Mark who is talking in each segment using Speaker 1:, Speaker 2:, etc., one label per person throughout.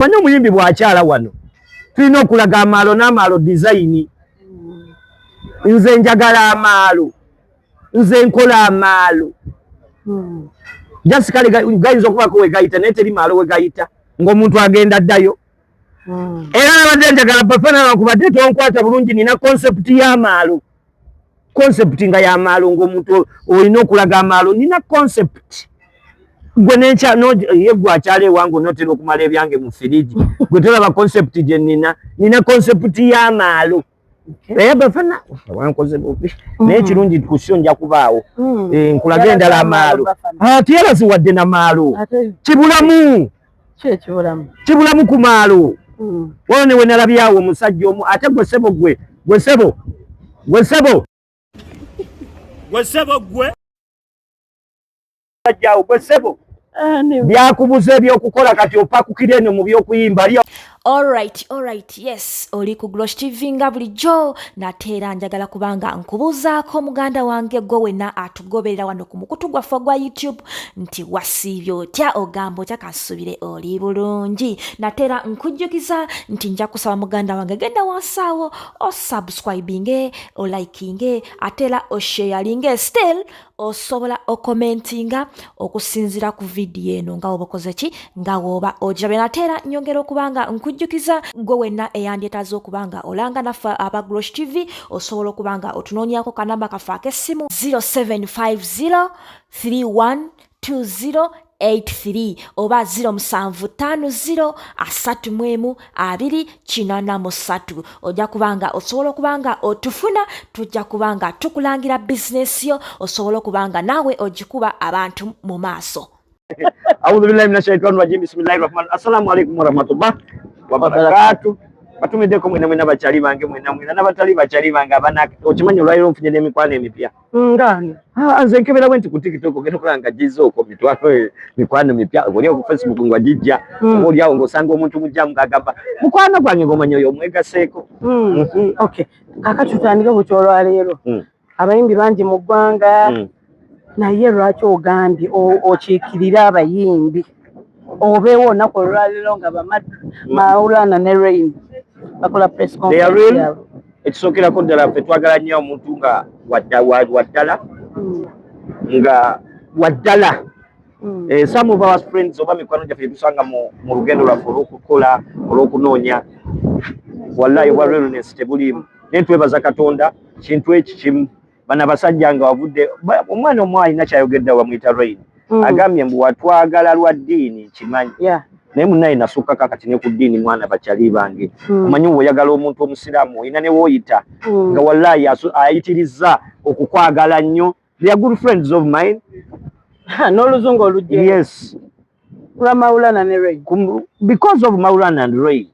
Speaker 1: Manya omuyimbi bw'akyala wano tulina okulaga amaalo n'amaalo design. Nze njagala amaalo, nze nkola amaalo. Just kale gayinza okubako we gayita naye teri maalo we gayita ng'omuntu agenda ddayo. Era nabadde njagala Bafana bakubadde tonkwata bulungi, nina concept y'amaalo. Concept nga y'amaalo ng'omuntu olina okulaga amaalo, nina concept. Gwe nencha no ye gwakyale wangu onotera okumala ebyange mu firiji. Gwe tolaba concept gye nina concept y'amaalo. Naye Bafana wankoze bubi naye kirungi kusyo nja kubaawo nkulaga endala amaalo. Ate era siwadde na maalo kibulamu kibulamu ku maalo. Wone we nalabyawo omusajja omu ate gwe sebo gwe sajjaawo gwe sebo byakubuza ebyokukola kati opakukira eno mu byokuyimba.
Speaker 2: Alright, yes. Oli ku Glosh TV nga bulijjo nateera njagala kubanga nkubuzaako muganda wange gwe wenna atugoberera wano ku mukutu gwaffe gwa YouTube nti wasiibye otya ogamba otya kasubire oli bulungi. Nateera nkujjukiza nti nja kusaba muganda wange genda wansaawo osubscribinge olikinge ateera osharinge still osobola okomentinga okusinzira ku video eno nga woba okoze ki nga woba ojabe. Nateera nyongera okubanga nkujjukiza gwe wenna eyandyetaaza okubanga olanga naffe aba Glosh TV osobola okubanga otunoonyako kanamba kaffe ak'essimu 0750312083 oba 0750312083. ojja kubanga osobola okubanga otufuna, tujja kubanga tukulangira bizinesi yo, osobola okubanga naawe ogikuba abantu mu maaso.
Speaker 1: A'udhu billahi minash shaitani rajim. Bismillahirrahmanirrahim. Assalamu alaikum warahmatullahi wabarakatuh. Batumideko mwena bachali bange mwena n'abatali bachali bange abana okimanyi olwairo nfunye n'emikwano emipya. Ngani? Nze nkebera bwenti ku TikTok ogenda okulanga jizo okwo mitwalo mikwano mipya. Oli ku Facebook ngwajijja. Oli awo ngosanga omuntu mujjamu ngagamba mukwano gwange ngomanya oyo omwegaseeko.
Speaker 3: Okay. Kakati tutandike ku kyolwaleero. Abayimbi bangi mu ggwanga. Naye lwaki ogambye okiikirira abayimbi obeewo olunaku olwaleero nga Maulana ne Rain bakola press conference?
Speaker 1: Ekisookerako ddala ffe twagala nnyo omuntu nga waddala nga waddala. Some of our friends oba mikwano gyaffe tusanga mu lugendo lwaffe olw'okukola olw'okunoonya wallahi wa realness tebuliimu. Naye twebaza Katonda kintu eki kimu. Bana basajja nga wavudde omwana omu alina kyayogedde bamuyita Rain agambye mbu watwagala lwa ddiini kimanyi. Naye munnaye nasukkako kati ne ku ddiini mwana bakyali bange. Omanyi bw'oyagala omuntu omusiraamu olina ne w'oyita nga wallahi ayitirizza okukwagala nnyo. They are good friends of mine.
Speaker 3: N'oluzungu olujje.
Speaker 1: Yes.
Speaker 3: Lwa Maulana ne Rain.
Speaker 1: Because of Maulana and Rain.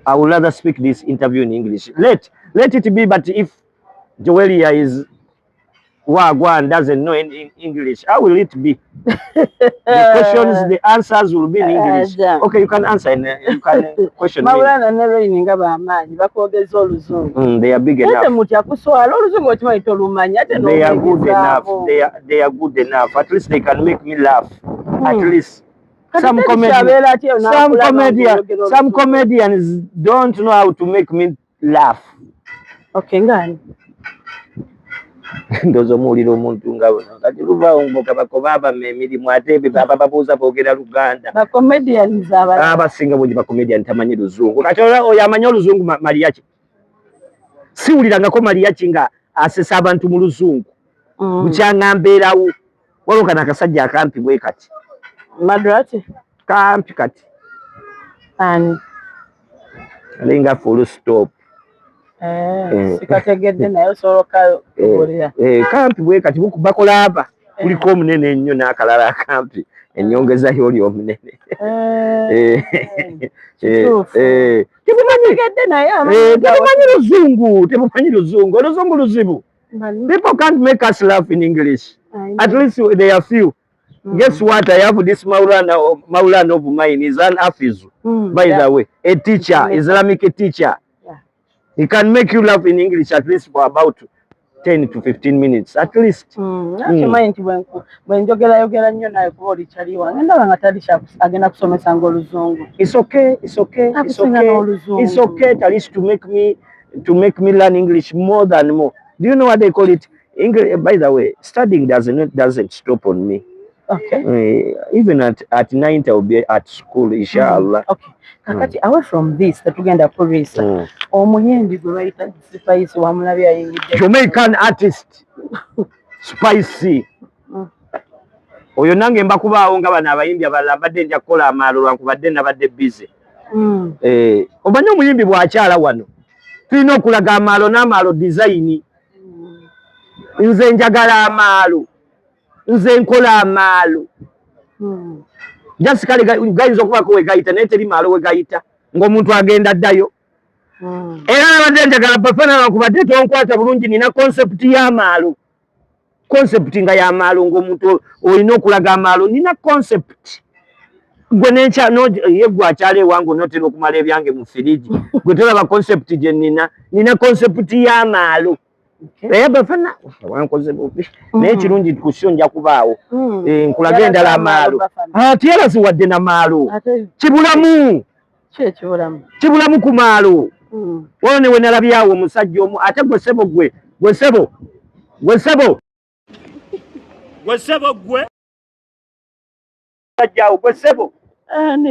Speaker 1: I would rather speak this interview in English. Let it be, but if Joelia is Wagwan doesn't know in English, how will it be? The questions, the answers will be in English. Okay, you can answer and you can question me.
Speaker 3: Maulana ne Rain nga bamaanyi bakwogeza oluzungu.
Speaker 1: They are big enough.
Speaker 3: Ate muti akuswala oluzungu okimanyi tolumanyi ate
Speaker 1: they are good enough. They are good enough. At least they can make me laugh. At least some comedians don't know how to make me laugh.
Speaker 3: Okay, ngani?
Speaker 1: Ndozo muliro omuntu nga bono kati luvaawo mboka bakoba abamemirimu ate baba babuuza boogera Luganda.
Speaker 3: Ba comedians
Speaker 1: abasinga bungi ba comedian tamanyi luzungu. Kati oyo amanyi oluzungu Mariachi. Siwulirangako Mariachi nga asesa abantu mu luzungu. Bukyanga mbeerawo waliwo kana akasajja akampi bwe kati.
Speaker 3: Madrati?
Speaker 1: Kampi kati.
Speaker 3: Ani?
Speaker 1: Alinga full stop.
Speaker 3: Sikategedde naye osoloka okolera.
Speaker 1: Kampi bwe kati bakola aba kuliko omunene ennyo n'akalala akampi ennyongeza y'oli omunene. Tebumanyi luzungu oluzungu luzibu. People can't make us laugh in English. At least they are few. Guess what? I have this Maulana of mine. He's an Hafiz, by the way, a teacher, Islamic teacher. He can make you laugh in English at least for about 10 to 15 minutes at least.
Speaker 3: Nakimanyi nti bwe njogera nnyo naye kuba oli kyali wange ndaba nga tali agenda kusomesa ng'oluzungu.
Speaker 1: It's okay. It's okay at least to make me learn English more than more. Do you know what they call it? English, by the way, studying doesn't stop on me.
Speaker 3: Okay.
Speaker 1: Even at 9 I'll be at school, inshallah.
Speaker 3: Okay. Kakati away from this tetugenda kulwisa omuyimbi gwe bayita Spice wamulabye ayingidde
Speaker 1: Jamaican artist Spice oyo nange mbakubaawo nga bano abayimbi abalala mbadde nja kukola amaalo lwankubadde nabadde busy. Omanyi omuyimbi bw'akyala wano tulina okulaga amaalo n'amaalo design. Nze njagala amaalo, nze nkola amaalo. Just kale gayinza okubako we gayita naye teri maalo we gayita ng'omuntu agenda ddayo. Era nabadde njagala Bafana lwankubadde tonkwata bulungi nina concept y'amaalo. Concept nga y'amaalo ng'omuntu olina okulaga amaalo nina concept. Gwe nencha ye gwakyala ewange onotera okumala ebyange mu firiji. Gwe tolaba concept gye nina concept y'amaalo. Bafana wankoze bubi naye kirungi kusyo nja kubaawo nkulaga endala amaalo ate era siwadde na maalo kibulamu ku maalo wano ne we nalabyawo omusajja omu ate gwe sebo gwe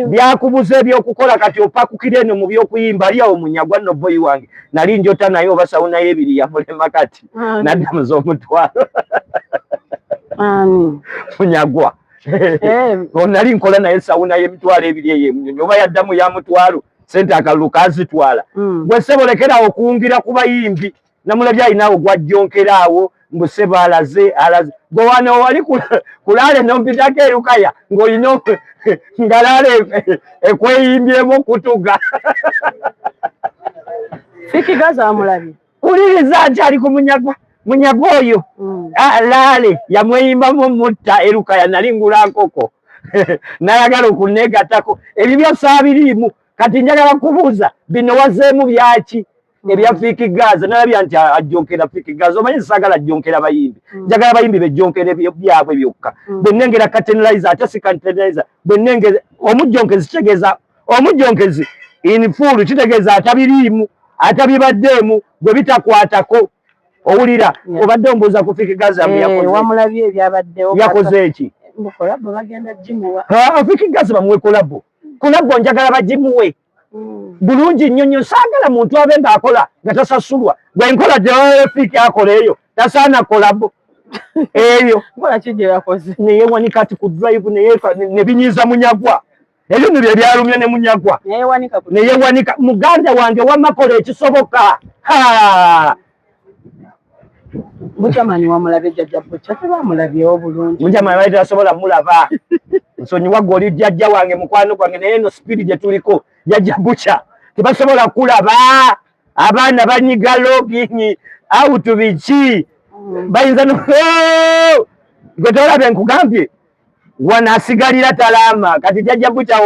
Speaker 1: byakubuza ebyokukola kati opakukira eno mu byokuyimba aliawo munyagwa nno boyi wange nali njota naye oba sawuna y'ebiri yamulema kati nadda muze omutwalo munyagwa nali nkola naye sawuna y'emitwalo ebiri eyemunyonyi oba yaddamu ya mutwalo sente akalulu kazitwala gwe ssebo lekerawo okuwungira ku bayimbi namulabye alinawo gwajjonkeraawo mbu ssebo alaze gwe wano wali kulaale nompitako erukaya ng'olina ngalaale ekweyimbyemu kutuga
Speaker 3: Fikigaza amulabye
Speaker 1: uliriza nti ali ku munyagwa oyo laale yamweyimbamu mutta erukaya nali ngula nkoko nayagala okunegatako ebibyo saabiriimu kati njagala kubuuza bino wazeemu byaki ebya Fikigaza nalabya nti ajjonkera Fikigaza omanyi saagala ajjonkera bayimbi njagala bayimbi bejjonkera byabwe byokka bwe nnengera Catenalizer ate si Catenalizer bwe nnengera omujjonkezi kitegeeza omujjonkezi in full kitegeeza atabiriimu atabibaddeemu gwe bitakwatako owulira obadde ombuuza ku Fikigaza
Speaker 3: wamulabye ebyabaddewo
Speaker 1: yakoze eki
Speaker 3: kolabo bagenda jimuwa
Speaker 1: Fikigaza bamuwe kolabo njagala bagimuwe bulungi nnyo saagala muntu abe ng'akola nga tasasulwa gwe nkola gyefiki akola eyo tasaana kolabo eyo
Speaker 3: nkola ki gye yakoze
Speaker 1: neyewanika ati ku drive ne binyiiza munyagwa ebyo nibyo byalumye ne munyagwa neyewanika muganda wange wamakola ekisoboka
Speaker 3: mukyamani wamulabye jjajja Butya tebamulabyewo bulungi
Speaker 1: mukyamani bali tasobola mulaba nsonyiwa gwe oli jjajja wange mukwano gwange naye eno sipiri gye tuliko jjajja Butya tebasobola kulaba abaana banyiga logingi awutu biki bayinza gwe tolabe nkugambye wanaasigalira talaama kati jjajja Butya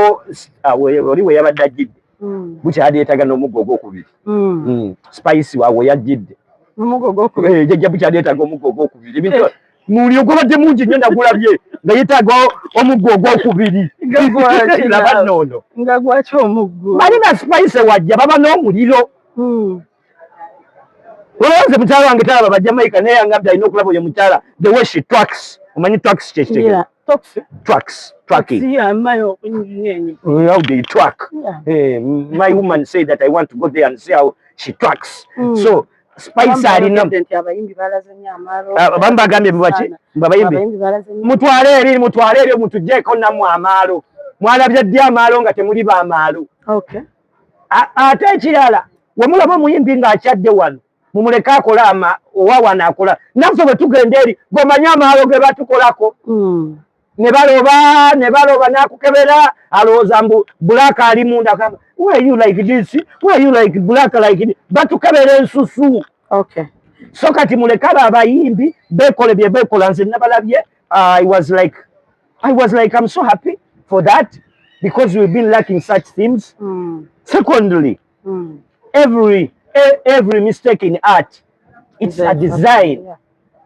Speaker 1: oli we yabadde ajjidde Butya adeetaga n'omuggo ogwokubiri Spice waawe yajjidde jjajja Butya adeetaga omuggo ogwokubiri muli ogwabadde mungi nnyo nagulabye nga yeetaaga omuggo ogwokubiri laba noono
Speaker 3: nga gwaki omuggo
Speaker 1: balina Spice wajja baba n'omuliro olowooze mukyala wange talaba bajamaika naye yangambye alina okulaba oyo mukyala the way she tracks omanyi tracks kyekitegeeza tracking how they track my woman said that I want to go there and see how she tracks so Spice alina bambagambye mubaki babayimbi mutwale eri mutugjeeko namu amaalo mwalabye ddi amaalo nga temuli baamaalo ate ekirala wemulaba omuyimbi ng'akyadde wano mumuleke akola owa wano akola naffe bwe tugenda eri gomanyi amaalo ge batukolako ne baloba nakukebera alowooza mbu bulaka ali munda kamba where you like this where you like black like this batukebera ensusu so kati muleke abo abayimbi beekole bye beekola nze nabalabye I was like I'm so happy for that because we've been lacking such themes secondly every mistake in art It's a design. Yeah.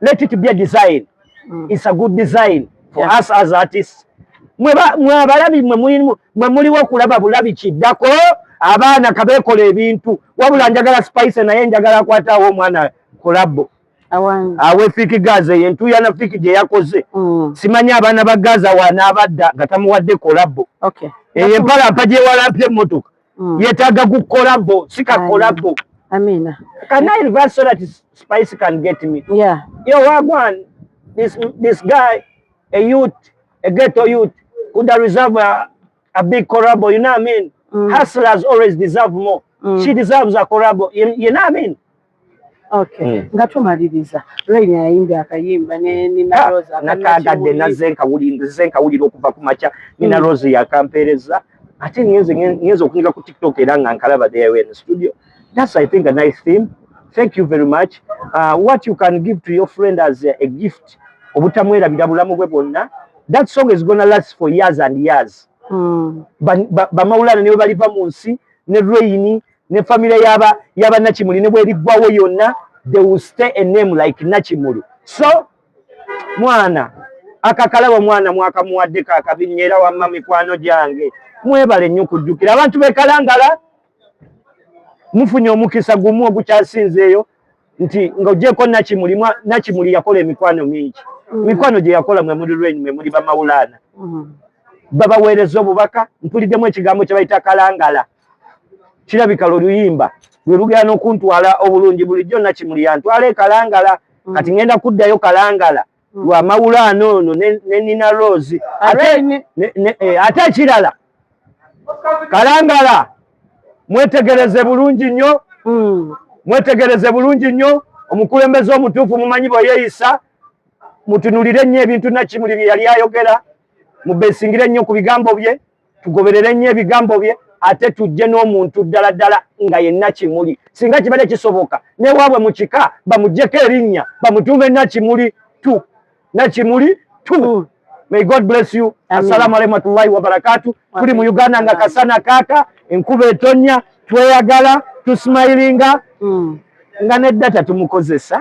Speaker 1: Let it be a design. It's a good design for us as artists. Mwabalabi mwe muliwo kulaba bulabi kiddako abaana kabekola ebintu wabula njagala Spice naye njagala akwatawo omwana kolabo awe Fiki Gaza yentu yana Fiki gye yakoze simanyi abaana ba Gaza wanaabadda nga tamuwadde kolabo empala mpaje walampye emmotoka yetaaga ku kolabo sika kolabo.
Speaker 3: Amina.
Speaker 1: Can I reverse so that Spice can get me?
Speaker 3: Yeah.
Speaker 1: Yo, Wagwan, this guy, a youth, a ghetto youth, could have reserved a big collabo, you know what I mean? Hustlers always deserve more. She deserves a collabo, you know what I mean?
Speaker 3: Okay. Ngatumaliriza. Lwenya yayimba akayimba ne Nina Rose
Speaker 1: nakagadde nazenka wulira okuva ku macha Nina Rose yakampereza ate ngenze okunyika ku TikTok era nga nkalaba there in the studio. That's, I think, a nice theme. Thank you very much. What you can give to your friend as a gift, that song is going to last for years and years. Bamaulana niwe baliva munsi, ne Rainy, ne family yaba Nachimuli, ne bwelibwawo yonna, they will stay a name like Nachimuli. So, mwana, akakalaba mwana mwaka muwadde kakabinyera wamma mikwano gyange. Mwebale nnyo kujjukira abantu bekalangala. Mufunye omukisa gumu ogukyasinzeeyo nti ng'ogyeko Nachimuli yakola emikwano mingi. Mikwano gye yakola mwe muli Rainy, mwe muli Bamaulana. Babaweereza obubaka, mpuliddemu ekigambo kye bayita kalangala. Kirabika luyimba lwe lugenda okuntwala obulungi bulijjo Nachimuli yantwala e Kalangala. Kati ngenda kuddayo Kalangala lwa Maulana ono ne Nina Rose. Ate ekirala Kalangala mwetegereze bulungi nnyo, mwetegereze bulungi nnyo, omukulembeze omutuufu mumanyi bwe yeeyisa, mutunulire nnyo ebintu Nachimuli bye yali ayogera, mubeesingire nnyo ku bigambo bye, tugoberere nnyo ebigambo bye, ate tujje n'omuntu ddala ddala nga ye Nachimuli. Singa kibadde kisoboka newaabwe mu kika bamuggyeko erinnya bamutuume Nachimuli tu. Nachimuli tu. May God bless you. Assalamu alaikum warahmatullahi wabarakatuh. Tuli mu Uganda nga kasana kaka, enkuba etonnya, tweyagala, tusmilinga, nga nedda tatumukozesa.